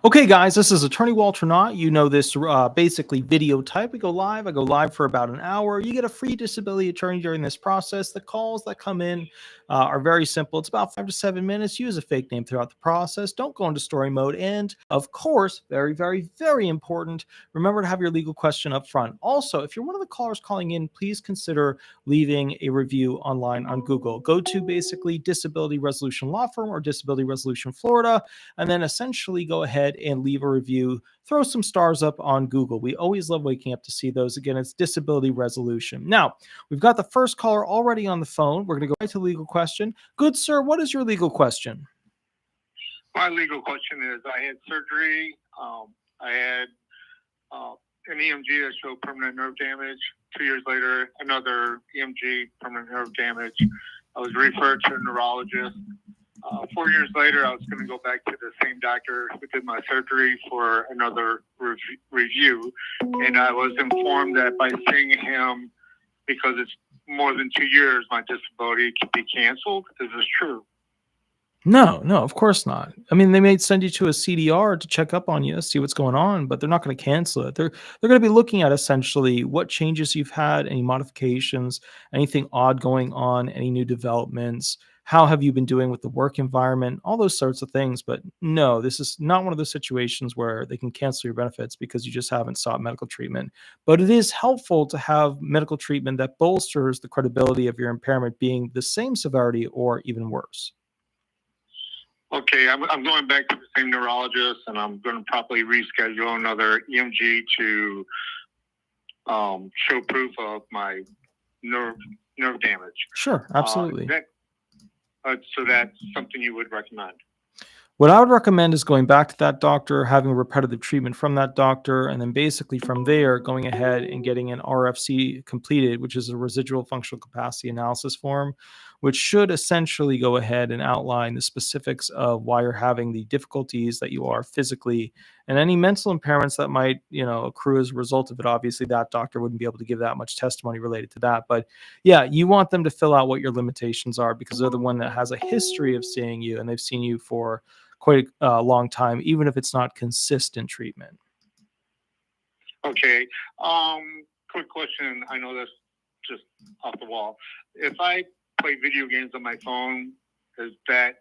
Okay, guys, this is Attorney Walter Hnot. You know this basically video type. We go live. I go live for about an hour. You get a free disability attorney during this process. The calls that come in are very simple. It's about 5 to 7 minutes. Use a fake name throughout the process. Don't go into story mode. And of course, very, very, very important, remember to have your legal question up front. Also, if you're one of the callers calling in, please consider leaving a review online on Google. Go to basically Disability Resolution Law Firm or Disability Resolution Florida, and then essentially go ahead and leave a review. Throw some stars up on Google. We always love waking up to see those. Again, it's disability resolution. Now, we've got the first caller already on the phone. We're going to go right to the legal question. Good sir, what is your legal question? My legal question is, I had surgery. I had an EMG that showed permanent nerve damage. 2 years later, another EMG, permanent nerve damage. I was referred to a neurologist. 4 years later, I was going to go back to the same doctor who did my surgery for another review. And I was informed that by seeing him, because it's more than 2 years, my disability can be canceled. Is this true? No, of course not. I mean, they may send you to a CDR to check up on you, see what's going on, but they're not going to cancel it. They're going to be looking at essentially what changes you've had, any modifications, anything odd going on, any new developments. How have you been doing with the work environment? All those sorts of things. But no, this is not one of those situations where they can cancel your benefits because you just haven't sought medical treatment. But it is helpful to have medical treatment that bolsters the credibility of your impairment being the same severity or even worse. Okay, I'm going back to the same neurologist, and I'm going to probably reschedule another EMG to show proof of my nerve damage. Sure, absolutely. So that's something you would recommend? What I would recommend is going back to that doctor, having repetitive treatment from that doctor, and then basically from there, going ahead and getting an RFC completed, which is a residual functional capacity analysis form, which should essentially go ahead and outline the specifics of why you're having the difficulties that you are physically and any mental impairments that might, accrue as a result of it. Obviously, that doctor wouldn't be able to give that much testimony related to that. But yeah, you want them to fill out what your limitations are because they're the one that has a history of seeing you and they've seen you for quite a long time, even if it's not consistent treatment. Okay. Quick question. I know that's just off the wall. If I play video games on my phone, is that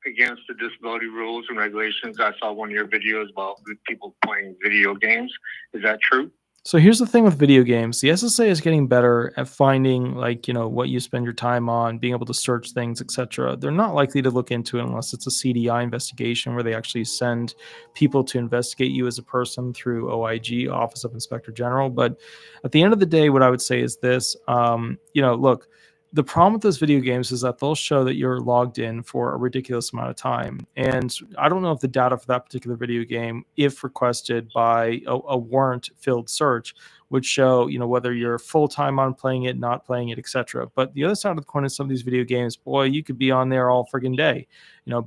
against the disability rules and regulations? I saw one of your videos about people playing video games. Is that true? So here's the thing with video games. The SSA is getting better at finding what you spend your time on, being able to search things, etc. They're not likely to look into it unless it's a CDI investigation where they actually send people to investigate you as a person through OIG, Office of Inspector General. But at the end of the day, what I would say is this, look, the problem with those video games is that they'll show that you're logged in for a ridiculous amount of time. And I don't know if the data for that particular video game, if requested by a warrant-filled search, would show, whether you're full-time on playing it, not playing it, etc. But the other side of the coin is some of these video games, boy, you could be on there all friggin' day,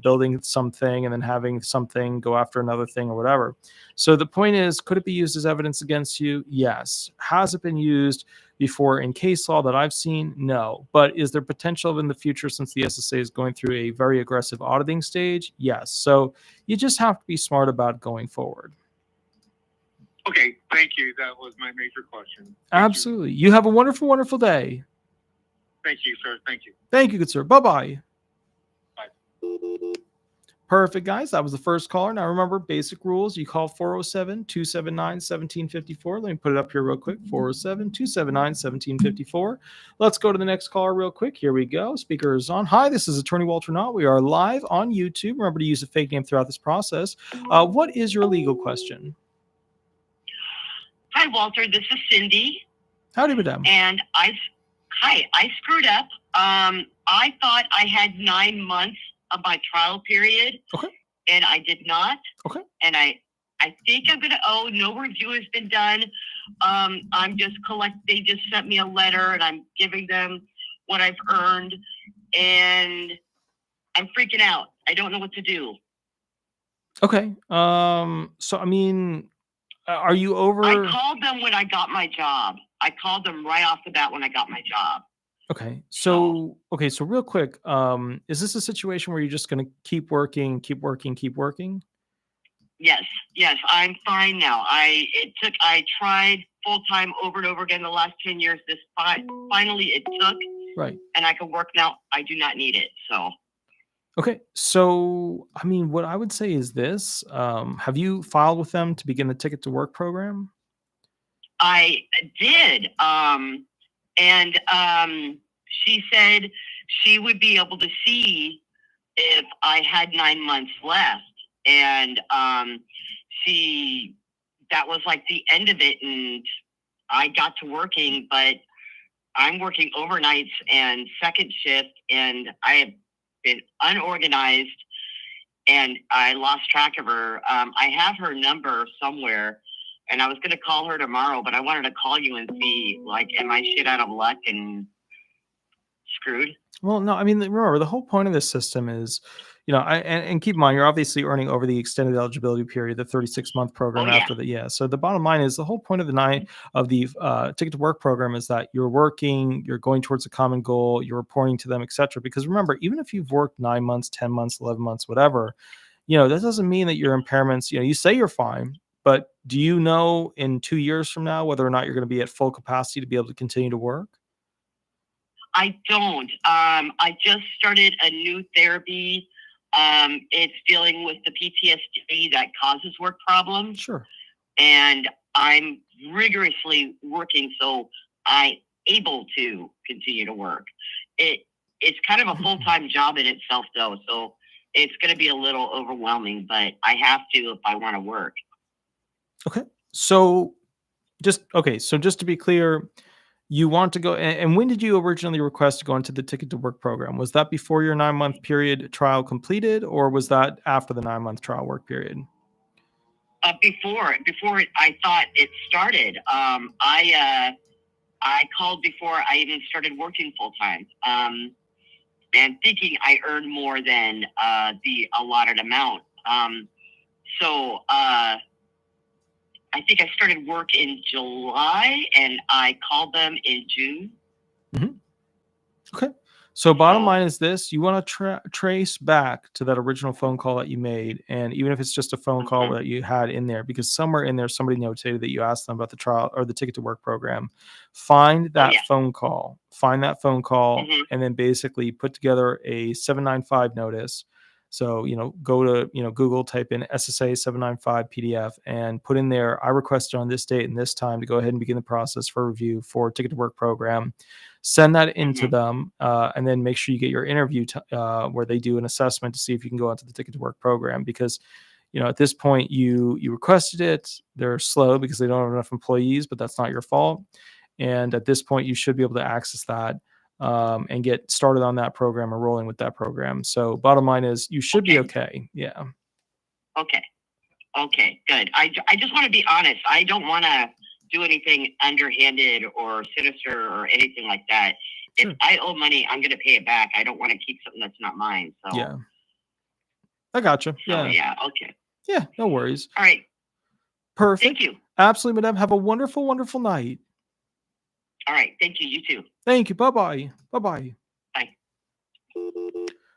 building something and then having something go after another thing or whatever. So the point is, could it be used as evidence against you? Yes. Has it been used before in case law that I've seen? No. But is there potential in the future since the SSA is going through a very aggressive auditing stage? Yes. So you just have to be smart about going forward. Okay. Thank you. That was my major question. Absolutely. You have a wonderful, wonderful day. Thank you, sir. Thank you. Thank you, good sir. Bye-bye. Bye. Perfect, guys. That was the first caller. Now, remember, basic rules. You call 407-279-1754. Let me put it up here real quick. 407-279-1754. Let's go to the next caller real quick. Here we go. Speaker is on. Hi, this is Attorney Walter Hnot. We are live on YouTube. Remember to use a fake name throughout this process. What is your legal question? Hi, Walter. This is Cindy. Howdy, madam. And I screwed up. I thought I had 9 months of my trial period. Okay. And I did not. Okay. And I think I'm going to owe. No review has been done. I'm just they just sent me a letter and I'm giving them what I've earned. And I'm freaking out. I don't know what to do. Okay. So, I mean, are you over? I called them when I got my job. I called them right off the bat when I got my job. Okay. So real quick, is this a situation where you're just going to keep working? Yes, I'm fine now. I tried full time over and over again the last 10 years. Finally it took, Right. and I can work now. I do not need it. So Okay. So, I mean, what I would say is this: have you filed with them to begin the Ticket to Work program? I did. And she said she would be able to see if I had 9 months left. And that was like the end of it. And I got to working, but I'm working overnights and second shift, and I have been unorganized, and I lost track of her. I have her number somewhere, and I was going to call her tomorrow, but I wanted to call you and see, like, am I shit out of luck and screwed? Well, no, I mean, remember, the whole point of this system is, and keep in mind, you're obviously earning over the extended eligibility period, the 36-month program Oh, yeah. after the, yeah. So the bottom line is the whole point of the Ticket to Work program is that you're working, you're going towards a common goal, you're reporting to them, etc. Because remember, even if you've worked 9 months, 10 months, 11 months, whatever, that doesn't mean that your impairments, you say you're fine, but do you know in 2 years from now whether or not you're going to be at full capacity to be able to continue to work? I don't. I just started a new therapy. It's dealing with the PTSD that causes work problems. Sure. And I'm rigorously working so I'm able to continue to work. It's kind of a full-time job in itself, though, so it's going to be a little overwhelming, but I have to if I want to work. Okay. So just to be clear, you want to go, and when did you originally request to go into the Ticket to Work program? Was that before your 9-month period trial completed, or was that after the 9-month trial work period? Before I thought it started. I called before I even started working full time, and thinking I earned more than the allotted amount. So I think I started work in July, and I called them in June. Mm-hmm. Okay. So bottom line is this: you want to trace back to that original phone call that you made, and even if it's just a phone call that you had in there, because somewhere in there somebody notated that you asked them about the trial or the Ticket to Work program. Find that phone call, and then basically put together a 795 notice. So, go to, Google, type in SSA 795 PDF and put in there, I requested on this date and this time to go ahead and begin the process for review for Ticket to Work program. Send that into them, and then make sure you get your interview where they do an assessment to see if you can go onto the Ticket to Work program. Because, at this point you requested it, they're slow because they don't have enough employees, but that's not your fault. And at this point, you should be able to access that and get started on that program or rolling with that program. So bottom line is you should be okay. Yeah. Okay, good. I just want to be honest. I don't want to do anything underhanded or sinister or anything like that. Sure. If I owe money, I'm going to pay it back. I don't want to keep something that's not mine. So yeah, I gotcha. So, yeah. Okay. Yeah. No worries. All right. Perfect. Thank you. Absolutely, madam. Have a wonderful, wonderful night. All right. Thank you. You too. Thank you. Bye-bye. Bye-bye. Bye.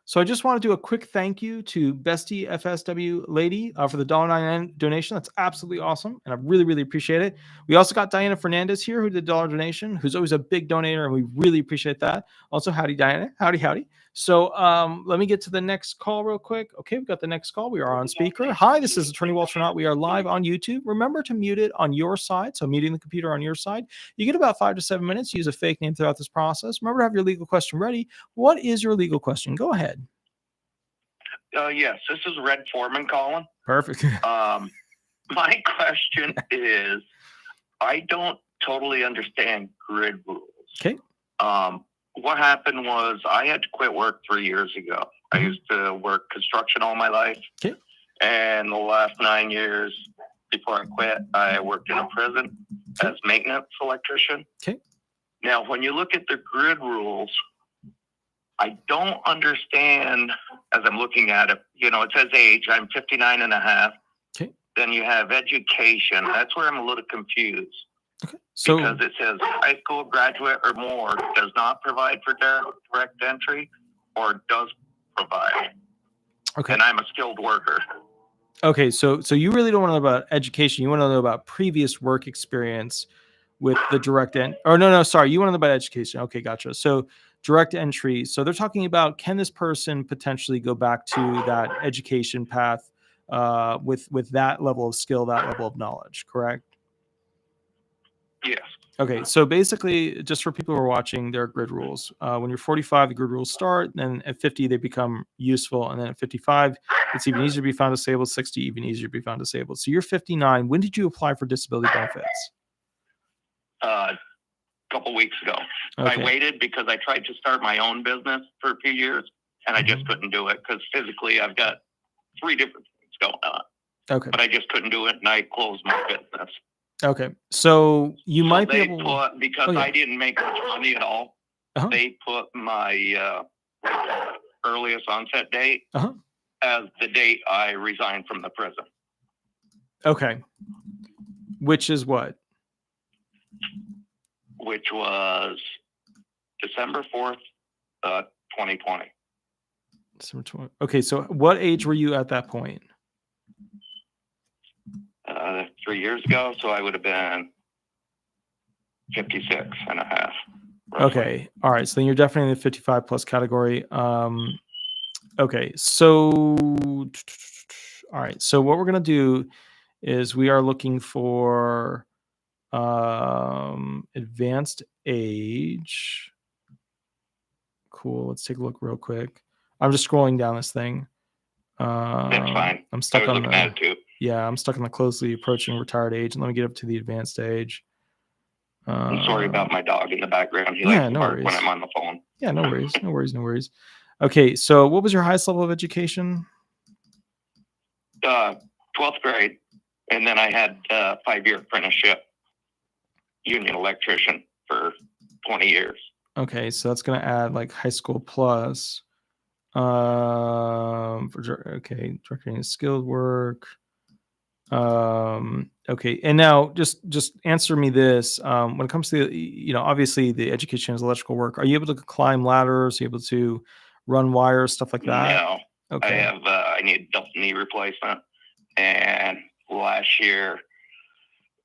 So I just want to do a quick thank you to Bestie FSW Lady for the $1.99 donation. That's absolutely awesome, and I really, really appreciate it. We also got Diana Fernandez here who did $1 donation, who's always a big donator, and we really appreciate that. Also, howdy, Diana. Howdy. So let me get to the next call real quick. Okay, we've got the next call. We are on speaker. Hi, this is Attorney Walter Hnot. We are live on YouTube. Remember to mute it on your side, so muting the computer on your side. You get about 5 to 7 minutes. Use a fake name throughout this process. Remember to have your legal question ready. What is your legal question? Go ahead. Yes, this is Red Foreman calling. Perfect. My question is, I don't totally understand grid rules. Okay. What happened was I had to quit work 3 years ago. I used to work construction all my life. Okay. And the last 9 years before I quit, I worked in a prison as maintenance electrician. Okay. Now, when you look at the grid rules, I don't understand as I'm looking at it. It says age. I'm 59 and a half. Okay. Then you have education. That's where I'm a little confused. Okay. So, because it says high school graduate or more does not provide for direct entry or does provide. Okay. And I'm a skilled worker. Okay, so you really don't want to know about education. You want to know about previous work experience with the direct end. Or no, sorry, you want to know about education. Okay, gotcha. So direct entry. So they're talking about, can this person potentially go back to that education path with that level of skill, that level of knowledge, correct? Yes. Okay, so basically, just for people who are watching, there are grid rules. When you're 45, the grid rules start, and at 50, they become useful, and then at 55, it's even easier to be found disabled, 60, even easier to be found disabled. So you're 59. When did you apply for disability benefits? A couple weeks ago. Okay. I waited because I tried to start my own business for a few years, and I just couldn't do it because physically I've got 3 different things going on. Okay. But I just couldn't do it, and I closed my business. Okay, so you might be able put, because I didn't make much money at all. They put my earliest onset date as the date I resigned from the prison. Okay, which is what? Which was December 4th, 2020. December 20. Okay, so what age were you at that point? 3 years ago, so I would have been 56 and a half. Roughly. Okay, all right, so then you're definitely in the 55 plus category. Okay, so all right, so what we're gonna do is we are looking for advanced age. Cool, let's take a look real quick. I'm just scrolling down this thing. That's fine. I'm stuck on looking at it too. Yeah, I'm stuck on the closely approaching retired age. And let me get up to the advanced age. I'm sorry about my dog in the background. He yeah, likes to no bark worries. when I'm on the phone. Yeah, no worries. No worries. No worries. Okay, so what was your highest level of education? 12th grade. And then I had a 5-year apprenticeship, union electrician for 20 years. Okay, so that's going to add like high school plus. Okay, directing skilled work. Okay, and now just answer me this. When it comes to, obviously the education is electrical work. Are you able to climb ladders? Are you able to run wires, stuff like that? No. Okay. I need double knee replacement. And last year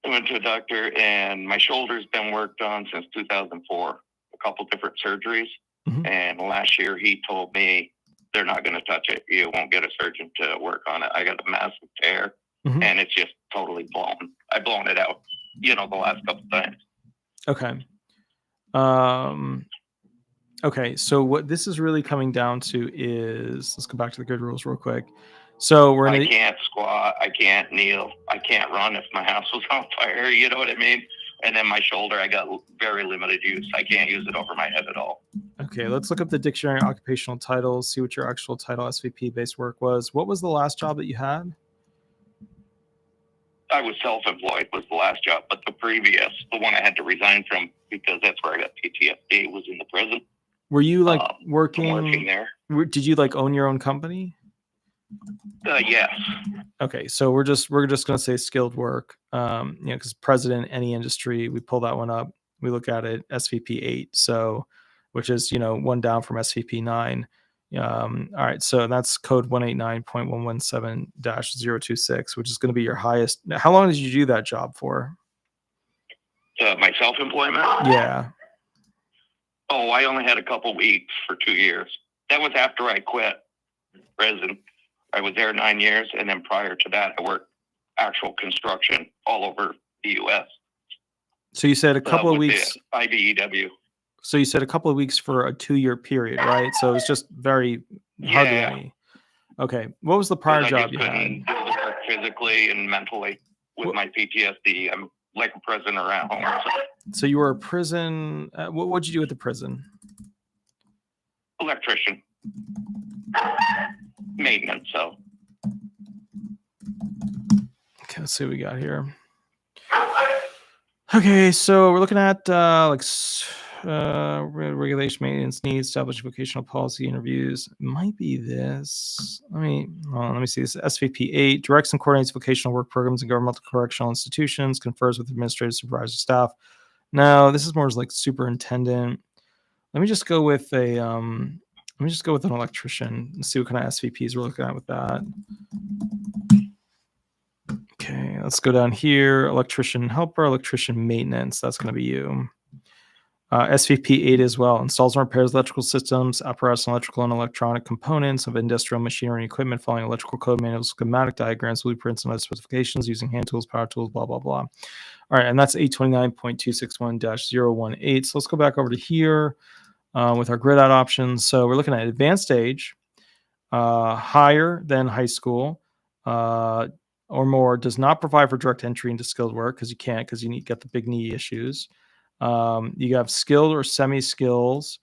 I went to a doctor and my shoulder's been worked on since 2004, a couple different surgeries. And last year he told me they're not going to touch it. You won't get a surgeon to work on it. I got a massive tear. And it's just totally blown. I've blown it out, the last couple times. Okay. Okay. So what this is really coming down to is, let's go back to the grid rules real quick. So I can't squat. I can't kneel. I can't run if my house was on fire. You know what I mean? And then my shoulder, I got very limited use. I can't use it over my head at all. Okay. Let's look up the dictionary occupational titles, see what your actual title SVP based work was. What was the last job that you had? I was self-employed was the last job, but the one I had to resign from because that's where I got PTSD, was in the prison. Were you working there? Did you own your own company? Yes. Okay, so we're just gonna say skilled work. Because president, any industry, we pull that one up. We look at it SVP 8, so which is one down from SVP 9. All right, so that's code 189.117-026, which is going to be your highest. How long did you do that job for? My self-employment? Yeah. Oh, I only had a couple weeks for 2 years. That was after I quit prison. I was there 9 years, and then prior to that, I worked actual construction all over the U.S. So you said a couple of weeks. IBEW. So you said a couple of weeks for a 2-year period, right? So it's just very hardly any. Okay. What was the prior job you had? Do the work physically and mentally with my PTSD. I'm like a prisoner at home. So you were a prison. What did you do at the prison? Electrician. Maintenance. So. Okay, let's see what we got here. Okay, so we're looking at regulation, maintenance needs, establish vocational policy, interviews. It might be this. Let me see. This SVP 8 directs and coordinates vocational work programs in governmental correctional institutions, confers with administrative supervisor staff. No, this is more like superintendent. Let me just go with an electrician and see what kind of SVPs we're looking at with that. let's go down here. Electrician helper, electrician maintenance. That's going to be you. SVP 8 as well. Installs and repairs electrical systems, apparatus, and electrical and electronic components of industrial machinery and equipment, following electrical code manuals, schematic diagrams, blueprints, and other specifications, using hand tools, power tools, blah, blah, blah. All right, and that's 829.261-018. So let's go back over to here with our grid out options. So we're looking at advanced age, higher than high school, or more, does not provide for direct entry into skilled work because you can't, because you get the big knee issues. You have skilled or semi-skills.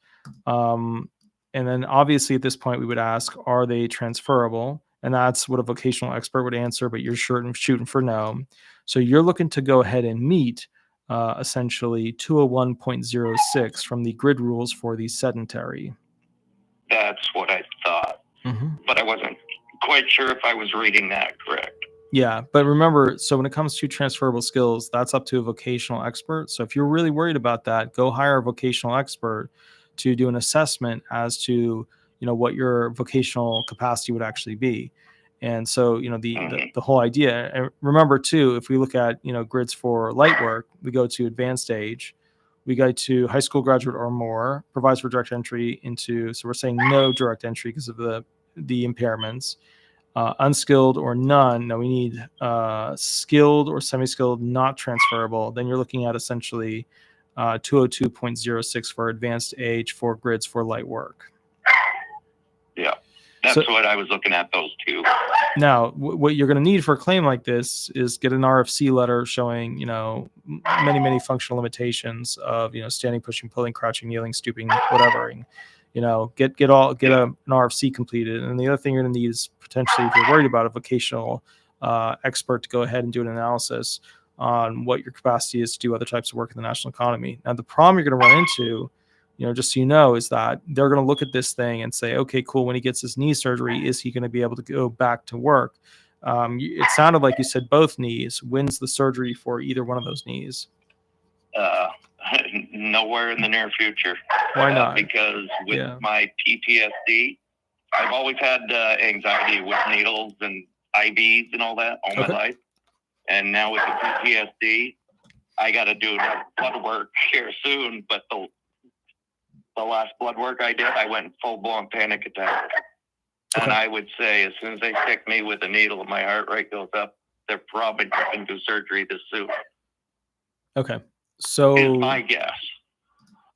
And then obviously at this point we would ask, are they transferable? And that's what a vocational expert would answer, but you're shooting for no. So you're looking to go ahead and meet essentially 201.06 from the grid rules for the sedentary. That's what I thought, but I wasn't quite sure if I was reading that correct. Yeah, but remember, so when it comes to transferable skills, that's up to a vocational expert. So if you're really worried about that, go hire a vocational expert to do an assessment as to, what your vocational capacity would actually be. And so, the whole idea, and remember too, if we look at, grids for light work, we go to advanced age, we go to high school graduate or more, provides for direct entry into, so we're saying no direct entry because of the impairments. Unskilled or none. Now we need skilled or semi-skilled, not transferable. Then you're looking at essentially 202.06 for advanced age for grids for light work. Yeah, that's what I was looking at, those two. Now, what you're going to need for a claim like this is get an RFC letter showing, many, many functional limitations of, standing, pushing, pulling, crouching, kneeling, stooping, whatever. Get an RFC completed. And the other thing you're going to need is potentially, if you're worried about a vocational expert, to go ahead and do an analysis on what your capacity is to do other types of work in the national economy. Now, the problem you're going to run into, just so you know, is that they're going to look at this thing and say, okay, cool, when he gets his knee surgery, is he going to be able to go back to work? It sounded like you said both knees. When's the surgery for either one of those knees? Nowhere in the near future. Why not? Because with my PTSD, I've always had anxiety with needles and IVs and all that all my life. And now with the PTSD, I got to do blood work here soon. But the last blood work I did, I went full-blown panic attack. And I would say as soon as they stick me with a needle and my heart rate goes up, they're probably going to do surgery this soon. Okay. So is my guess.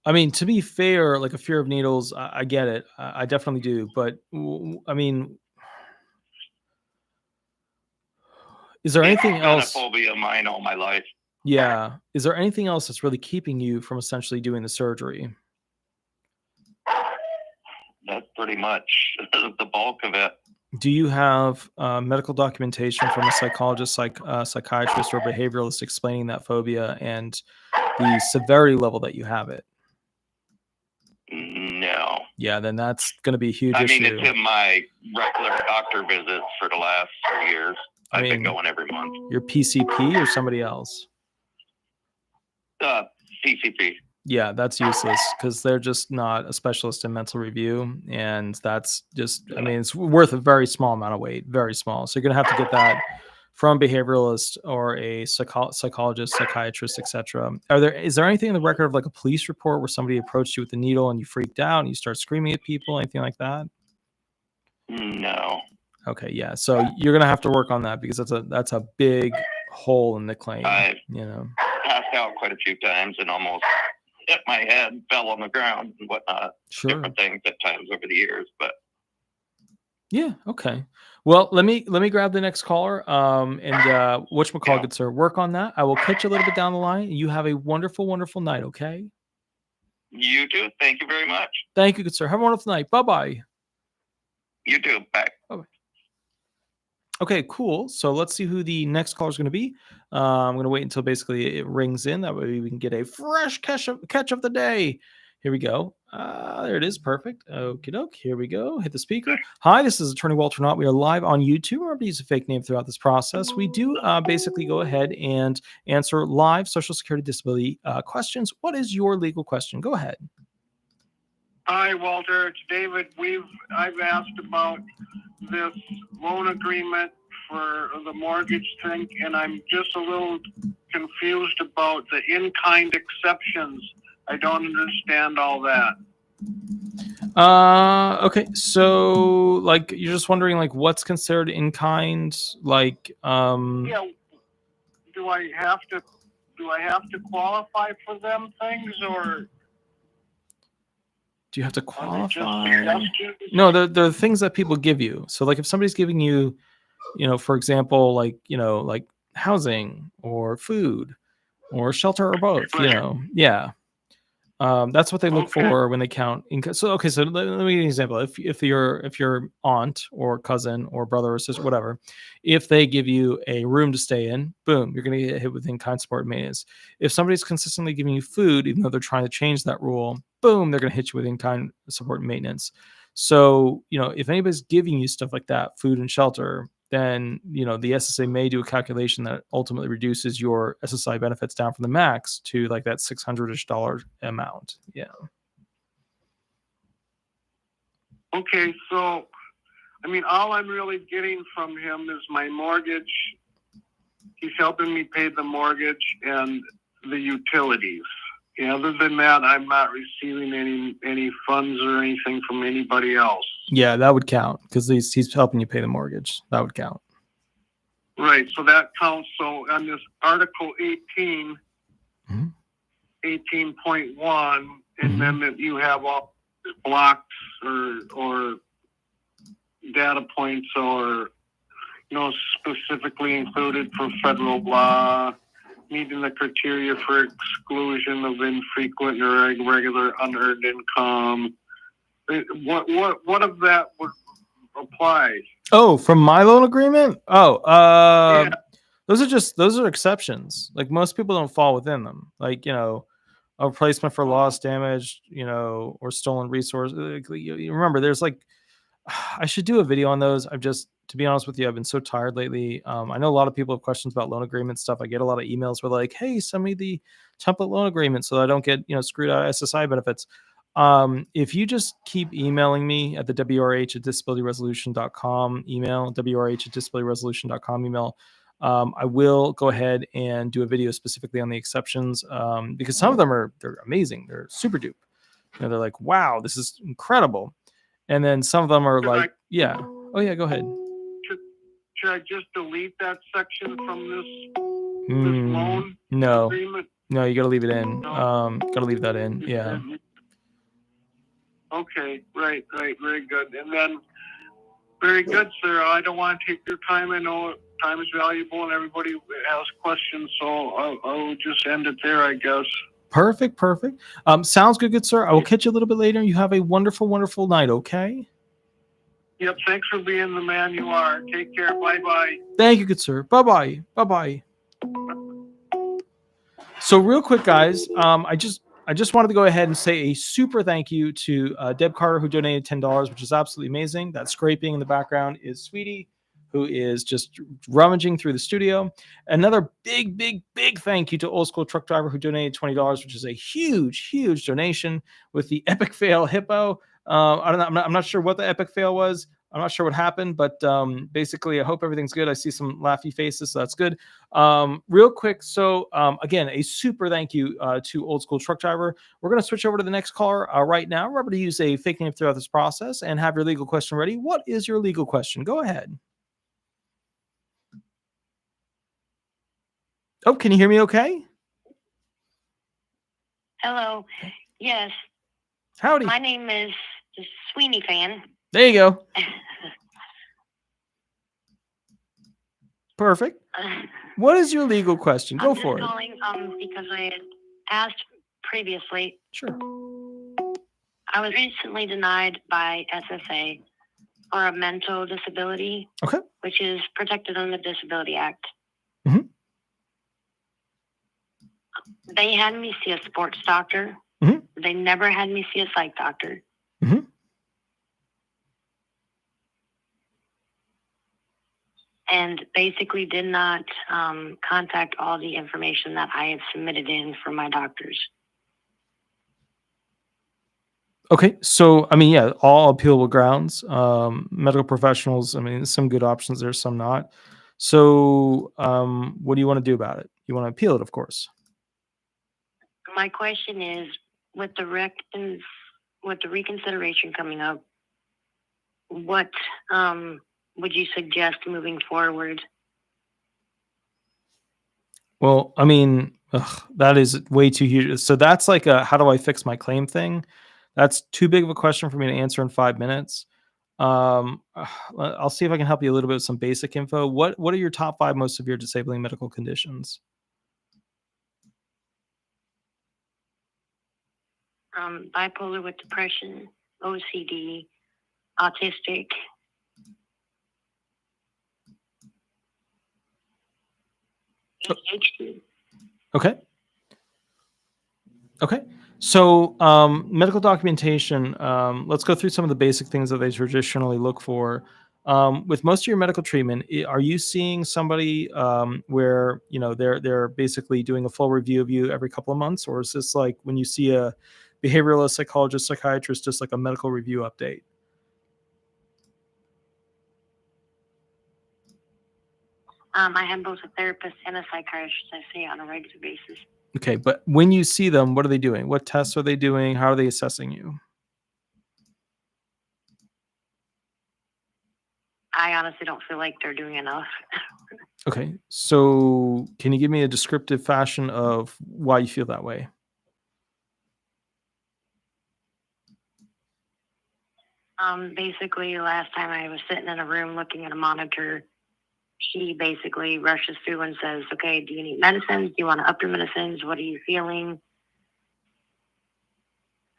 I mean, to be fair, like a fear of needles, I get it. I definitely do. But I mean, is there anything else? It's been a phobia of mine all my life. Yeah. Is there anything else that's really keeping you from essentially doing the surgery? That's pretty much the bulk of it. Do you have medical documentation from a psychologist, psychiatrist, or behavioralist explaining that phobia and the severity level that you have it? No. Yeah, then that's going to be a huge issue. I mean, it's in my regular doctor visits for the last 3 years. I've been going every month. Your PCP or somebody else? PCP. Yeah, that's useless because they're just not a specialist in mental review. And that's just, I mean, it's worth a very small amount of weight, very small. So you're going to have to get that from a behavioralist or a psychologist, psychiatrist, etc. Is there anything in the record of like a police report where somebody approached you with a needle and you freaked out and you start screaming at people, anything like that? No. Okay, yeah. So you're going to have to work on that because that's a big hole in the claim. I passed out quite a few times and almost hit my head, fell on the ground and whatnot. Sure. Different things at times over the years, but yeah, okay. Well, let me grab the next caller. And whatchamacallit, good sir, work on that. I will catch you a little bit down the line. You have a wonderful, wonderful night, okay? You too. Thank you very much. Thank you, good sir. Have a wonderful night. Bye-bye. You too. Bye. Bye-bye. Okay, cool. So let's see who the next caller is going to be. I'm going to wait until basically it rings in. That way we can get a fresh catch of the day. Here we go. There it is. Perfect. Okie doke. Here we go. Hit the speaker. Hi, this is Attorney Walter Hnot. We are live on YouTube. Remember to use a fake name throughout this process. We do basically go ahead and answer live Social Security disability questions. What is your legal question? Go ahead. Hi, Walter. It's David. I've asked about this loan agreement for the mortgage thing, and I'm just a little confused about the in-kind exceptions. I don't understand all that. Okay, so like you're just wondering like what's considered in kind, like Yeah, do I have to qualify for them things, or do you have to are they just qualify? suggestions? No, they're things that people give you. So like if somebody's giving you, for example, like housing or food or shelter or both, yeah. That's what they look Okay. for when they count income. So okay, so let me give you an example. If your aunt or cousin or brother or sister, whatever, if they give you a room to stay in, boom, you're gonna get hit with in-kind support and maintenance. If somebody's consistently giving you food, even though they're trying to change that rule, boom, they're gonna hit you with in-kind support and maintenance. So if anybody's giving you stuff like that, food and shelter, then the SSA may do a calculation that ultimately reduces your SSI benefits down from the max to like that $600-ish amount. Yeah. Okay, so I mean, all I'm really getting from him is my mortgage. He's helping me pay the mortgage and the utilities. Other than that, I'm not receiving any funds or anything from anybody else. Yeah, that would count because he's helping you pay the mortgage. That would count. Right, so that counts. So on this Article 18, 18.1, and then that you have all blocks or data points or specifically included for federal law, meeting the criteria for exclusion of infrequent or irregular unearned income. What of that would apply? Oh, from my loan agreement? Oh, Yeah. those are exceptions. Like most people don't fall within them. Like, a replacement for lost, damage, or stolen resource. You remember, there's like, I should do a video on those. To be honest with you, I've been so tired lately. I know a lot of people have questions about loan agreement stuff. I get a lot of emails where like, hey, send me the template loan agreement so that I don't get, screwed out of SSI benefits. If you just keep emailing me at the wrh@disabilityresolution.com email, wrh@disabilityresolution.com email, I will go ahead and do a video specifically on the exceptions, because some of them they're amazing. They're super dupe. They're like, wow, this is incredible. And then some of them are like, yeah. Oh yeah, go ahead. Should I just delete that section from this loan agreement? No, you got to leave it in. Got to leave that in. Yeah. Okay, right, very good. And then, very good, sir. I don't want to take your time. I know time is valuable and everybody has questions, so I'll just end it there, I guess. Perfect. Sounds good, sir. I will catch you a little bit later. You have a wonderful, wonderful night, okay? Yep, thanks for being the man you are. Take care. Bye-bye. Thank you, good sir. Bye-bye. Bye-bye. So real quick, guys, I just wanted to go ahead and say a super thank you to Deb Carter, who donated $10, which is absolutely amazing. That scraping in the background is Sweetie, who is just rummaging through the studio. Another big thank you to Old School Truck Driver, who donated $20, which is a huge donation with the epic fail hippo. I don't know. I'm not sure what the epic fail was. I'm not sure what happened, but basically, I hope everything's good. I see some laughy faces, so that's good. Real quick, so again, a super thank you to Old School Truck Driver. We're going to switch over to the next caller right now. Remember to use a fake name throughout this process and have your legal question ready. What is your legal question? Go ahead. Oh, can you hear me okay? Hello. Yes. Howdy. My name is Sweeney Fan. There you go. Perfect. What is your legal question? Go for it. I'm just calling because I had asked previously. Sure. I was recently denied by SSA for a mental disability, okay, which is protected under the Disability Act. Mm-hmm. They had me see a sports doctor. Mm-hmm. They never had me see a psych doctor. Mm-hmm. And basically did not contact all the information that I had submitted in for my doctors. Okay, so I mean, yeah, all appealable grounds. Medical professionals, I mean, some good options there, some not. So what do you want to do about it? You want to appeal it, of course. My question is, with the reconsideration coming up, what would you suggest moving forward? Well, I mean, that is way too huge. So that's like a how do I fix my claim thing? That's too big of a question for me to answer in 5 minutes. I'll see if I can help you a little bit with some basic info. What are your top 5 most severe disabling medical conditions? Bipolar with depression, OCD, autistic. ADHD. Okay. So medical documentation, let's go through some of the basic things that they traditionally look for. With most of your medical treatment, are you seeing somebody where they're basically doing a full review of you every couple of months, or is this like when you see a behavioralist, psychologist, psychiatrist, just like a medical review update? I have both a therapist and a psychiatrist I see on a regular basis. Okay, but when you see them, what are they doing? What tests are they doing? How are they assessing you? I honestly don't feel like they're doing enough. Okay, so can you give me a descriptive fashion of why you feel that way? Basically, last time I was sitting in a room looking at a monitor, she basically rushes through and says, okay, do you need medicines? Do you want to up your medicines? What are you feeling?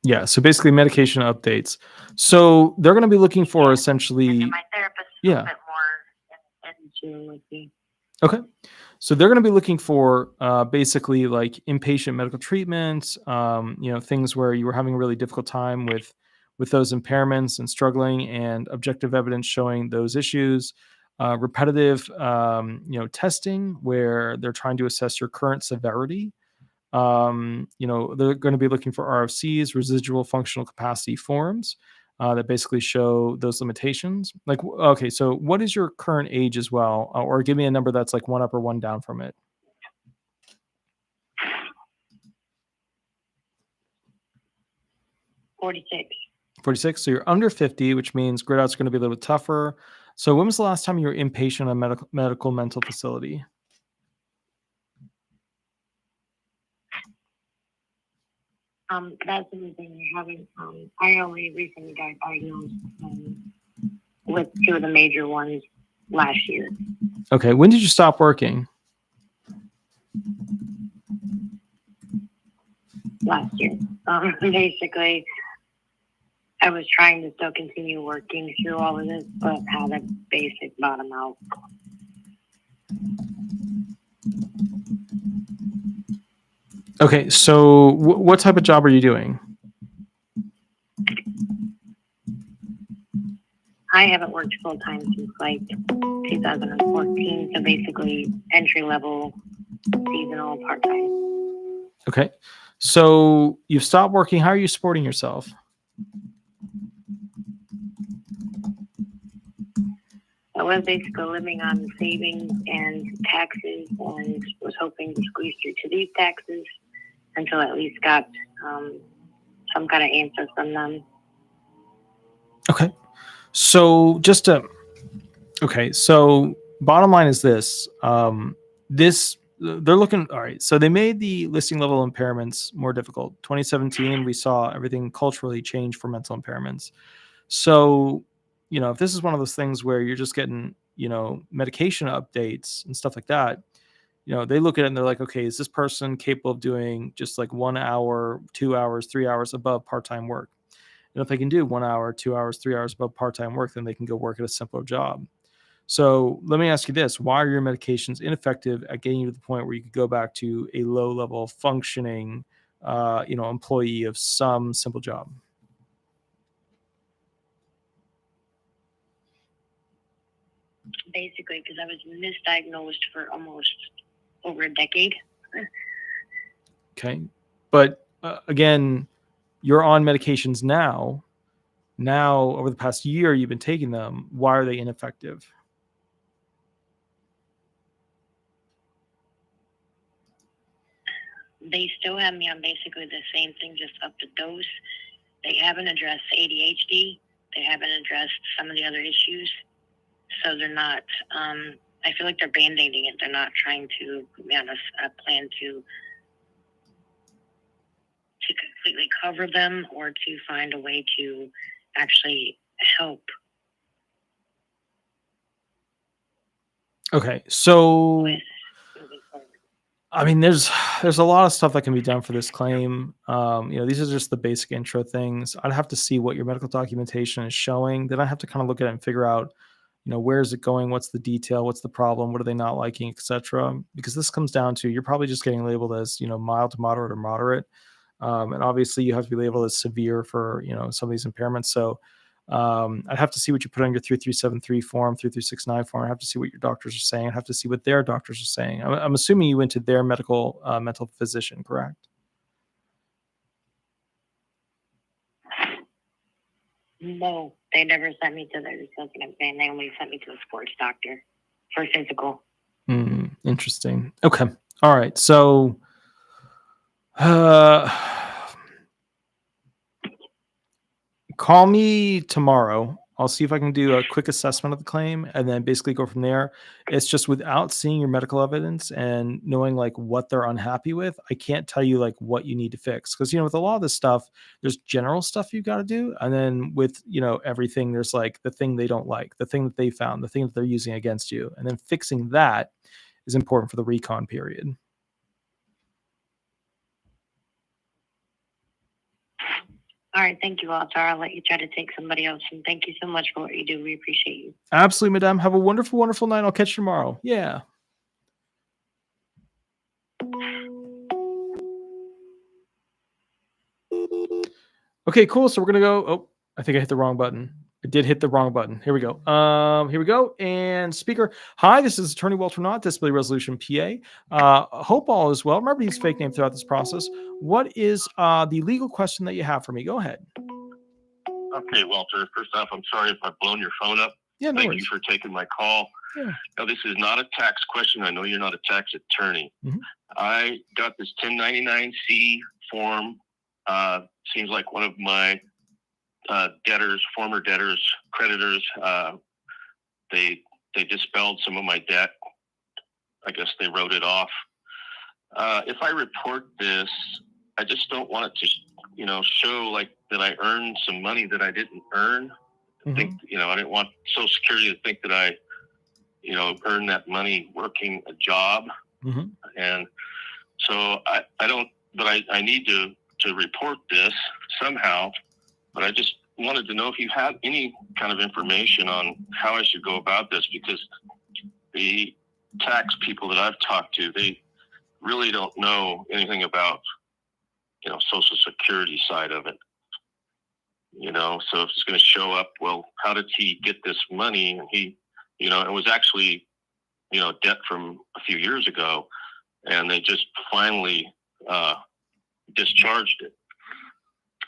Yeah, so basically medication updates. So they're going to be looking for essentially, And my therapist is yeah. a bit more in tune with me. Okay. So they're going to be looking for basically like inpatient medical treatment, things where you were having a really difficult time with those impairments and struggling, and objective evidence showing those issues. Repetitive, testing where they're trying to assess your current severity. They're going to be looking for RFCs, residual functional capacity forms, that basically show those limitations. Like, okay, so what is your current age as well? Or give me a number that's like 1 up or 1 down from it. 46. 46. So you're under 50, which means grid outs are going to be a little bit tougher. So when was the last time you were inpatient in a medical mental facility? That's the thing I haven't. I only recently got diagnosed with 2 of the major ones last year. Okay. When did you stop working? Last year. Basically, I was trying to still continue working through all of this, but had a basic bottom out. Okay. So what type of job are you doing? I haven't worked full time since like 2014, so basically entry level, seasonal, part time. Okay. So you've stopped working. How are you supporting yourself? I was basically living on savings and taxes, and was hoping to squeeze through to these taxes until I at least got some kind of answer from them. Okay. So so bottom line is this, they're looking, all right. So they made the listing level impairments more difficult. 2017, we saw everything culturally change for mental impairments. So, if this is one of those things where you're just getting, medication updates and stuff like that, they look at it and they're like, okay, is this person capable of doing just like 1 hour, 2 hours, 3 hours above part-time work? And if they can do 1 hour, 2 hours, 3 hours above part-time work, then they can go work at a simpler job. So let me ask you this: why are your medications ineffective at getting you to the point where you could go back to a low-level functioning, employee of some simple job? Basically, because I was misdiagnosed for almost over a decade. Okay, but again, you're on medications now. Now, over the past year, you've been taking them. Why are they ineffective? they still have me on basically the same thing, just up the dose. They haven't addressed ADHD. They haven't addressed some of the other issues. So they're not, I feel like they're band-aiding it. They're not trying to put me on a plan to completely cover them or to find a way to actually help. Okay, so with moving forward. I mean, there's a lot of stuff that can be done for this claim. These are just the basic intro things. I'd have to see what your medical documentation is showing. Then I have to kind of look at it and figure out, where is it going? What's the detail? What's the problem? What are they not liking, etc. Because this comes down to you're probably just getting labeled as, mild to moderate or moderate. And obviously you have to be labeled as severe for, some of these impairments. So I'd have to see what you put on your 3373 form, 3369 form. I have to see what your doctors are saying. I have to see what their doctors are saying. I'm assuming you went to their mental physician, correct? No, they never sent me to their associate. They only sent me to a sports doctor for physical. Interesting. Okay. All right. So, call me tomorrow. I'll see if I can do a quick assessment of the claim and then basically go from there. It's just without seeing your medical evidence and knowing like what they're unhappy with, I can't tell you like what you need to fix. Because, with a lot of this stuff, there's general stuff you got to do. And then with, everything, there's like the thing they don't like, the thing that they found, the thing that they're using against you. And then fixing that is important for the recon period. All right. Thank you, Walter. I'll let you try to take somebody else. And thank you so much for what you do. We appreciate you. Absolutely, madam. Have a wonderful, wonderful night. I'll catch you tomorrow. Yeah. Okay, cool. So we're going to go. Oh, I think I hit the wrong button. I did hit the wrong button. Here we go. Here we go. And speaker. Hi, this is Attorney Walter Hnot, Disability Resolution PA. Hope all is well. Remember to use fake name throughout this process. What is the legal question that you have for me? Go ahead. Okay, Walter. First off, I'm sorry if I've blown your phone up. Yeah, no Thank worries. you for taking my call. Yeah. Now, this is not a tax question. I know you're not a tax attorney. Mm-hmm. I got this 1099-C form. Seems like one of my former debtors, creditors, they dispelled some of my debt. I guess they wrote it off. If I report this, I just don't want it to, show like that I earned some money that I didn't earn. Mm-hmm. I think, I didn't want Social Security to think that I, earned that money working a job. Mm-hmm. And so I need to report this somehow, but I just wanted to know if you have any kind of information on how I should go about this, because the tax people that I've talked to, they really don't know anything about, Social Security side of it. So if it's going to show up, well, how did he get this money? And he, it was actually, debt from a few years ago, and they just finally discharged it.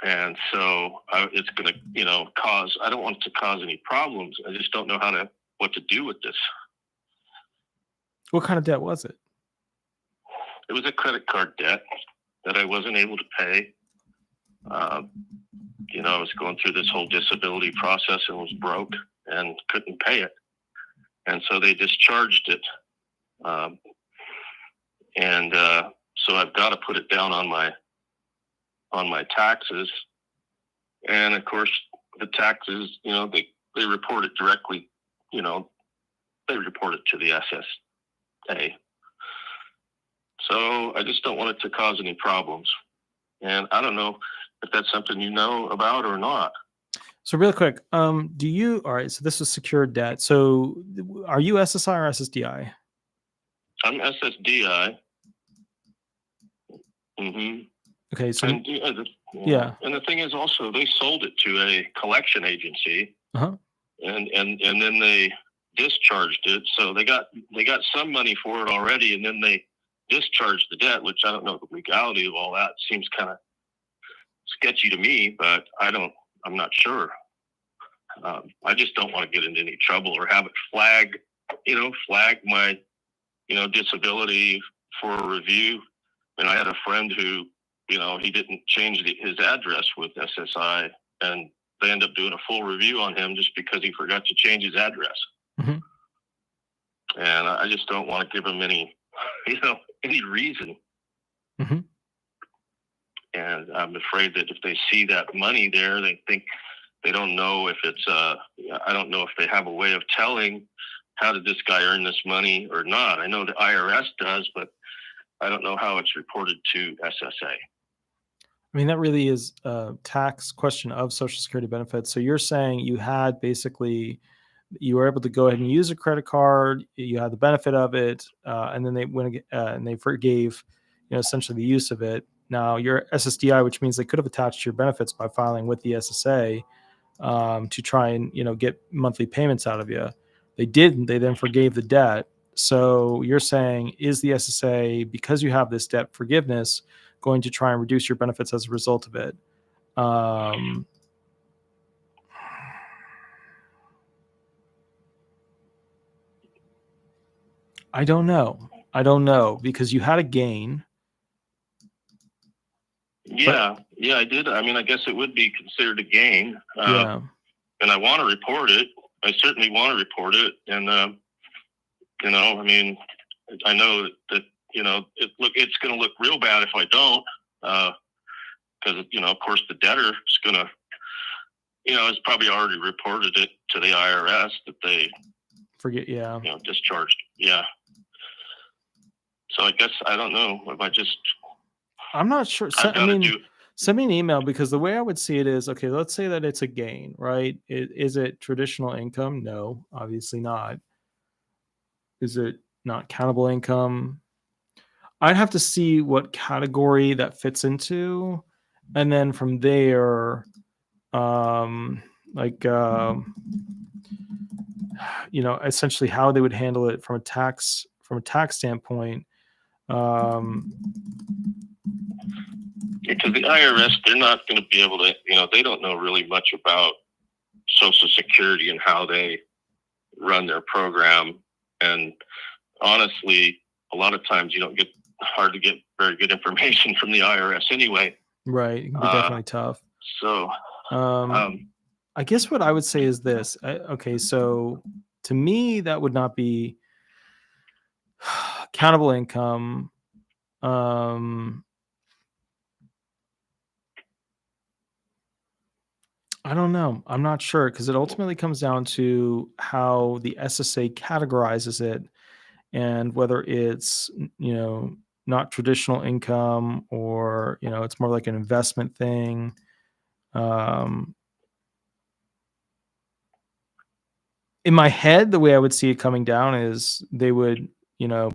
And so it's going to, cause, I don't want it to cause any problems. I just don't know what to do with this. What kind of debt was it? It was a credit card debt that I wasn't able to pay. I was going through this whole disability process and was broke and couldn't pay it. And so they discharged it. So I've got to put it down on my taxes. And of course the taxes, they report it directly, they report it to the SSDI. So I just don't want it to cause any problems. And I don't know if that's something you know about or not. So real quick, all right, so this is secured debt. So are you SSI or SSDI? I'm SSDI. Mm-hmm. Okay, so and, yeah. And the thing is also they sold it to a collection agency, uh-huh. and then they discharged it. So they got some money for it already, and then they discharged the debt, which I don't know the legality of all that. It seems kind of sketchy to me, but I'm not sure. I just don't want to get into any trouble or have it flag my, disability for a review. And I had a friend who, he didn't change his address with SSI, and they end up doing a full review on him just because he forgot to change his address. Mhm. And I just don't want to give him any, any reason. Mhm. And I'm afraid that if they see that money there, they don't know if it's, I don't know if they have a way of telling how did this guy earn this money or not. I know the IRS does, but I don't know how it's reported to SSA. I mean, that really is a tax question of Social Security benefits. So you're saying you had basically, you were able to go ahead and use a credit card, you had the benefit of it, and then they went and they forgave, essentially the use of it. Now your SSDI, which means they could have attached your benefits by filing with the SSA to try and get monthly payments out of you. They didn't. They then forgave the debt. So you're saying, is the SSA, because you have this debt forgiveness, going to try and reduce your benefits as a result of it? I don't know because you had a gain. Yeah, I did. I mean, I guess it would be considered a gain. Yeah. And I want to report it. I certainly want to report it. And, I mean, I know that, it's going to look real bad if I don't, because, of course, the debtor is going to, has probably already reported it to the IRS that they forget. Yeah. Discharged. Yeah. So I guess, I don't know if I'm not sure. Send me an email, because the way I would see it is, okay, let's say that it's a gain, right? Is it traditional income? No, obviously not. Is it not countable income? I'd have to see what category that fits into. And then from there, essentially how they would handle it from a tax standpoint. Because the IRS, they're not going to be able to, they don't know really much about Social Security and how they run their program. And honestly, a lot of times you don't get hard to get very good information from the IRS anyway. Right. It can be definitely tough. So, I guess what I would say is this. Okay. So to me, that would not be countable income. I don't know. I'm not sure, because it ultimately comes down to how the SSA categorizes it, and whether it's, not traditional income, or, it's more like an investment thing. In my head, the way I would see it coming down is they would,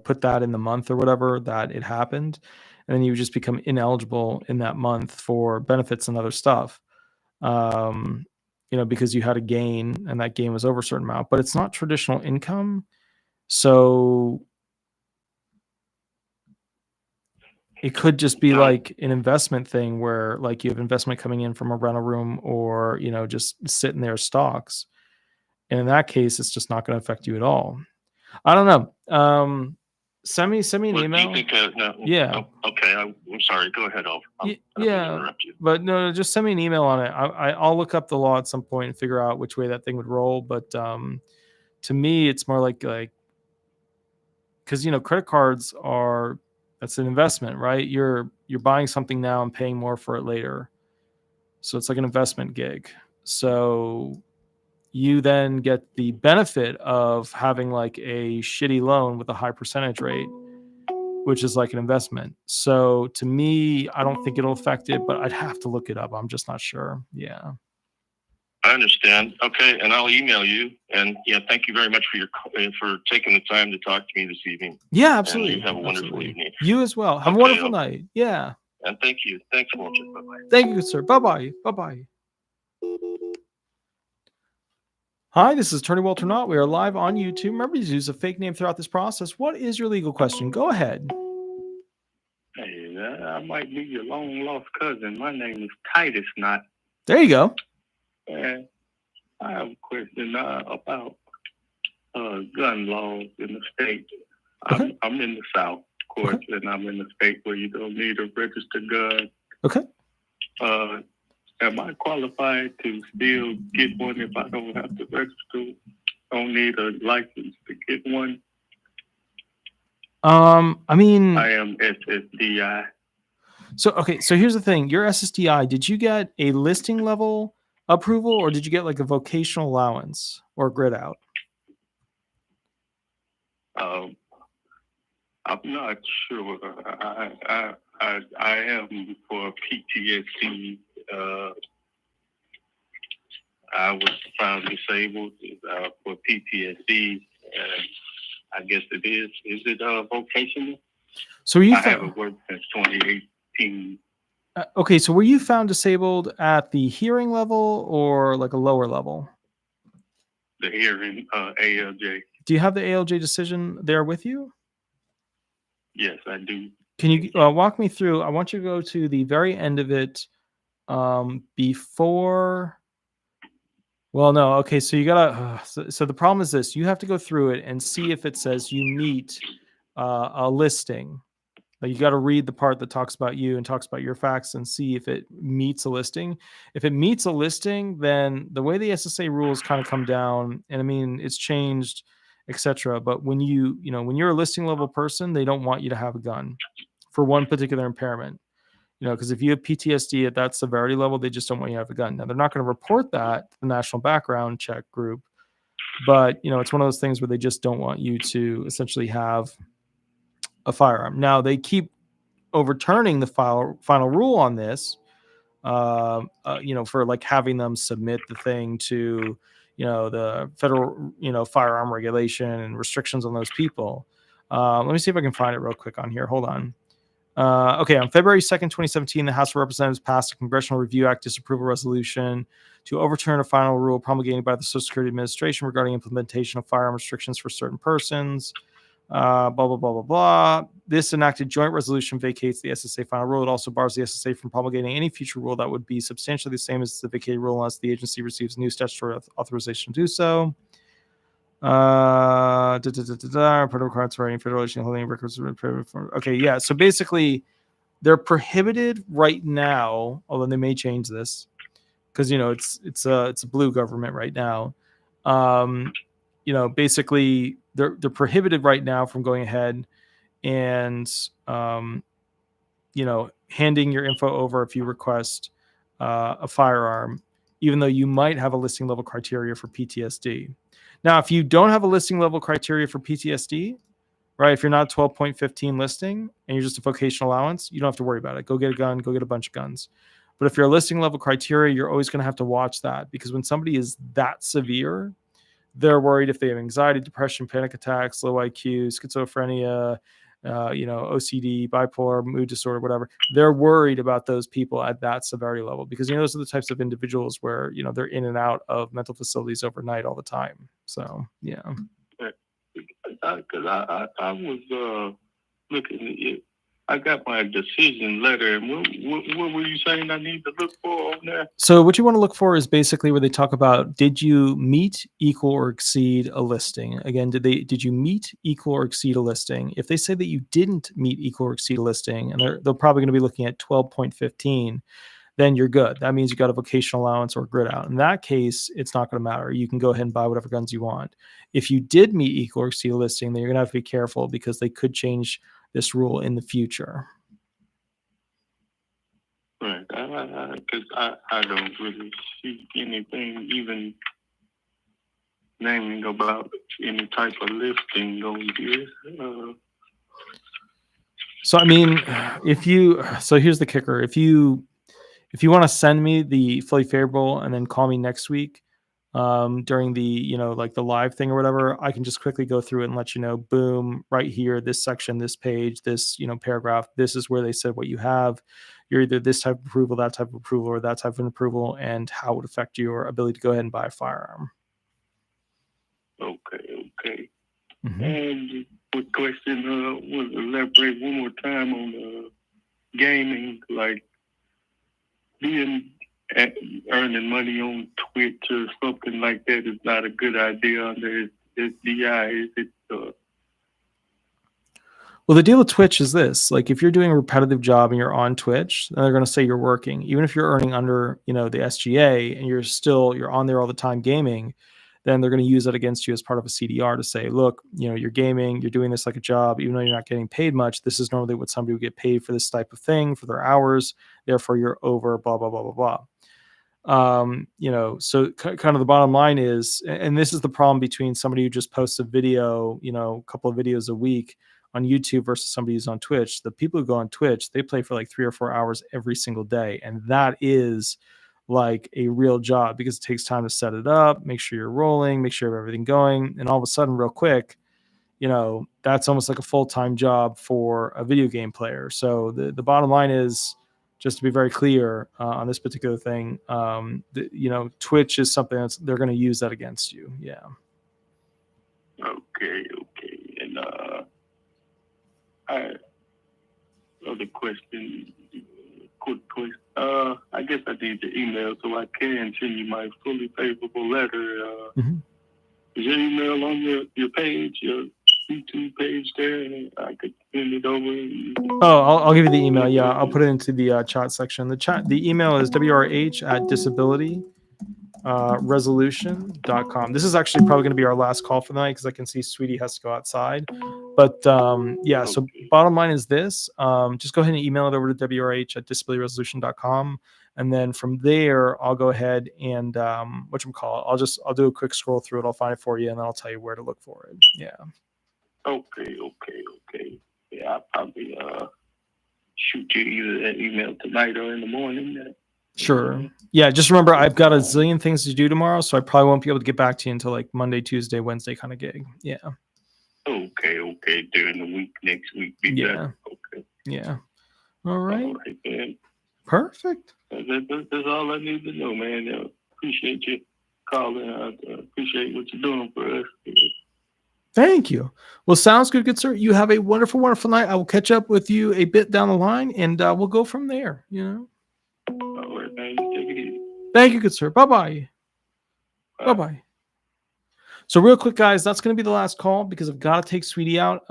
put that in the month or whatever that it happened, and then you would just become ineligible in that month for benefits and other stuff. Because you had a gain and that gain was over a certain amount, but it's not traditional income. So it could just be like an investment thing where, like, you have investment coming in from a rental room, or, just sitting there as stocks. And in that case, it's just not going to affect you at all. I don't know. Send me an email. Do you think, no, Yeah. Okay. I'm sorry. Go ahead. Yeah. Interrupt you. But no, just send me an email on it. I'll look up the law at some point and figure out which way that thing would roll. But to me, it's more like, because credit cards that's an investment, right? You're buying something now and paying more for it later. So it's like an investment gig. So you then get the benefit of having like a shitty loan with a high percentage rate, which is like an investment. So to me, I don't think it'll affect it, but I'd have to look it up. I'm just not sure. Yeah. I understand. Okay. And I'll email you. And thank you very much for taking the time to talk to me this evening. Yeah, absolutely. And you have a wonderful evening. You as well. Have a wonderful night. Yeah. And thank you. Thanks, Walter. Bye-bye. Thank you, sir. Bye-bye. Bye-bye. Hi, this is Attorney Walter Hnot. We are live on YouTube. Remember to use a fake name throughout this process. What is your legal question? Go ahead. Hey, I might be your long lost cousin. My name is Titus Hnot. There you go. And I have a question about gun laws in the state. I'm in the South, of course, Okay. and I'm in a state where you don't need a registered gun. Okay. Am I qualified to still get one if I don't have to register? Don't need a license to get one. I mean, I am SSDI. so okay, so here's the thing. Your SSDI, did you get a listing level approval or did you get like a vocational allowance or grid out? I'm not sure. I am for PTSD. I was found disabled for PTSD. I guess it is. Is it vocational? So were you I haven't worked since 2018. okay, so were you found disabled at the hearing level or like a lower level? The hearing, ALJ. Do you have the ALJ decision there with you? Yes, I do. Can you walk me through? I want you to go to the very end of it before. Well, no. Okay, so you gotta. So the problem is this: you have to go through it and see if it says you meet a listing. Like you got to read the part that talks about you and talks about your facts and see if it meets a listing. If it meets a listing, then the way the SSA rules kind of come down, and I mean it's changed, etc. But when when you're a listing level person, they don't want you to have a gun for one particular impairment. Because if you have PTSD at that severity level, they just don't want you to have a gun. Now they're not going to report that to the National Background Check Group, but it's one of those things where they just don't want you to essentially have a firearm. Now they keep overturning the final rule on this, for like having them submit the thing to, the federal, firearm regulation and restrictions on those people. Let me see if I can find it real quick on here. Hold on. Okay, on February 2nd, 2017, the House of Representatives passed a Congressional Review Act disapproval resolution to overturn a final rule promulgated by the Social Security Administration regarding implementation of firearm restrictions for certain persons. Blah, blah, blah, blah, blah. This enacted joint resolution vacates the SSA final rule. It also bars the SSA from promulgating any future rule that would be substantially the same as the vacated rule unless the agency receives new statutory authorization to do so. Okay, yeah. So basically, they're prohibited right now, although they may change this because it's a blue government right now. Basically they're prohibited right now from going ahead and handing your info over if you request a firearm, even though you might have a listing level criteria for PTSD. Now, if you don't have a listing level criteria for PTSD, right? If you're not 12.15 listing and you're just a vocational allowance, you don't have to worry about it. Go get a gun, go get a bunch of guns. But if you're a listing level criteria, you're always going to have to watch that because when somebody is that severe, they're worried if they have anxiety, depression, panic attacks, low IQ, schizophrenia, OCD, bipolar, mood disorder, whatever. They're worried about those people at that severity level because those are the types of individuals where they're in and out of mental facilities overnight all the time. So yeah. Because I was looking at it. I got my decision letter. And what were you saying I need to look for on there? So what you want to look for is basically where they talk about, did you meet, equal, or exceed a listing? Again, did you meet, equal, or exceed a listing? If they say that you didn't meet, equal, or exceed a listing, and they're probably going to be looking at 12.15, then you're good. That means you got a vocational allowance or grid out. In that case, it's not going to matter. You can go ahead and buy whatever guns you want. If you did meet, equal, or exceed a listing, then you're going to have to be careful because they could change this rule in the future. Right. Because I don't really see anything even naming about any type of listing on here. So, I mean, here's the kicker. If you want to send me the fully favorable and then call me next week during the, like the live thing or whatever, I can just quickly go through it and let you know, boom, right here, this section, this page, this, paragraph, this is where they said what you have. You're either this type of approval, that type of approval, or that type of approval, and how it would affect your ability to go ahead and buy a firearm. Okay. Mm-hmm. And quick question, was elaborate one more time on gaming, like earning money on Twitch or something like that is not a good idea under SSDI, is it? Well, the deal with Twitch is this: like, if you're doing a repetitive job and you're on Twitch, then they're going to say you're working, even if you're earning under, the SGA, and you're on there all the time gaming. Then they're going to use that against you as part of a CDR to say, look, you're gaming, you're doing this like a job, even though you're not getting paid much. This is normally what somebody would get paid for this type of thing for their hours. Therefore, you're over, blah blah blah blah blah. So kind of the bottom line is, and this is the problem between somebody who just posts a video, a couple of videos a week on YouTube versus somebody who's on Twitch. The people who go on Twitch, they play for like 3 or 4 hours every single day. And that is like a real job because it takes time to set it up, make sure you're rolling, make sure you have everything going. And all of a sudden, real quick, that's almost like a full-time job for a video game player. So the bottom line is, just to be very clear on this particular thing, Twitch is something they're going to use that against you. Yeah. Okay. And other question, quick question. I guess I need the email so I can send you my fully favorable letter. Is your email on your page, your YouTube page there, and I could send it over? Oh, I'll give you the email. Yeah, I'll put it into the chat section. The email is wrh@disability resolution.com. This is actually probably going to be our last call for the night because I can see Sweetie has to go outside. But yeah, so bottom line is this. Just go ahead and email it over to wrh@disabilityresolution.com. And then from there, I'll go ahead and I'll do a quick scroll through it. I'll find it for you, and then I'll tell you where to look for it. Yeah. Okay. Yeah, I'll probably shoot you either that email tonight or in the morning. Sure. Yeah, just remember, I've got a zillion things to do tomorrow, so I probably won't be able to get back to you until like Monday, Tuesday, Wednesday kind of gig. Yeah. Okay. During the week, next week. Yeah. Okay. Yeah. All right. All right, man. Perfect. That's all I need to know, man. Appreciate you calling. I appreciate what you're doing for us. Thank you. Well, sounds good sir. You have a wonderful, wonderful night. I will catch up with you a bit down the line, and we'll go from there. All right, man. Take it easy. Thank you, good sir. Bye-bye. Bye-bye. So real quick, guys, that's going to be the last call because I've got to take Sweetie out.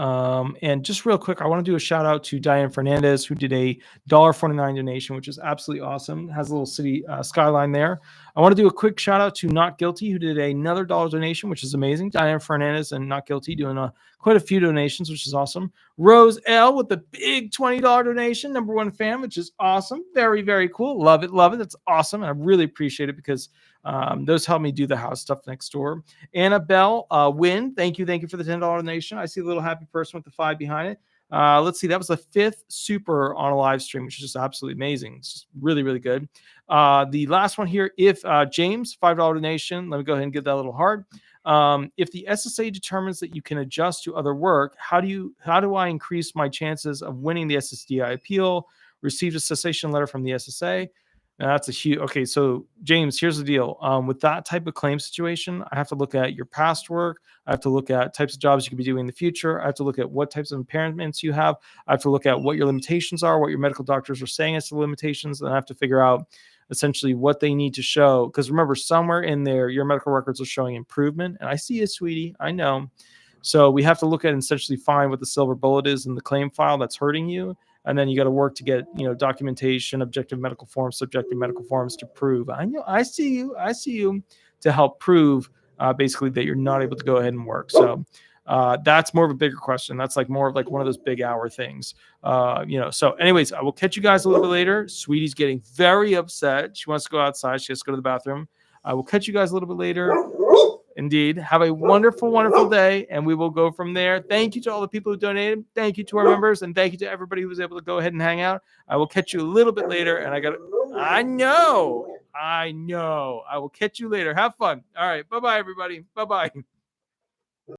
And just real quick, I want to do a shout out to Diane Fernandez, who did a $1.49 donation, which is absolutely awesome. Has a little city skyline there. I want to do a quick shout out to Not Guilty, who did another $1 donation, which is amazing. Diane Fernandez and Not Guilty doing quite a few donations, which is awesome. Rose L with the big $20 donation, #1 fan, which is awesome. Very, very cool. Love it. That's awesome. And I really appreciate it because those help me do the house stuff next door. Annabelle Wynn, thank you for the $10 donation. I see a little happy person with the 5 behind it. Let's see, that was the 5th super on a live stream, which is just absolutely amazing. It's just really, really good. The last one here, if James, $5 donation, let me go ahead and give that a little heart. If the SSA determines that you can adjust to other work, how do I increase my chances of winning the SSDI appeal? Received a cessation letter from the SSA. Now, that's a huge. Okay, so James, here's the deal. With that type of claim situation, I have to look at your past work. I have to look at types of jobs you could be doing in the future. I have to look at what types of impairments you have. I have to look at what your limitations are, what your medical doctors are saying as to limitations, and I have to figure out essentially what they need to show. Because remember, somewhere in there, your medical records are showing improvement. And I see it, Sweetie. I know. So we have to look at and essentially find what the silver bullet is in the claim file that's hurting you. And then you got to work to get, documentation, objective medical forms, subjective medical forms to prove. I know, I see you to help prove basically that you're not able to go ahead and work. So that's more of a bigger question. That's like more of like one of those big hour things. So anyways, I will catch you guys a little bit later. Sweetie's getting very upset. She wants to go outside. She has to go to the bathroom. I will catch you guys a little bit later. Indeed. Have a wonderful, wonderful day, and we will go from there. Thank you to all the people who donated. Thank you to our members, and thank you to everybody who was able to go ahead and hang out. I will catch you a little bit later, and I know. I will catch you later. Have fun. All right. Bye-bye, everybody. Bye-bye.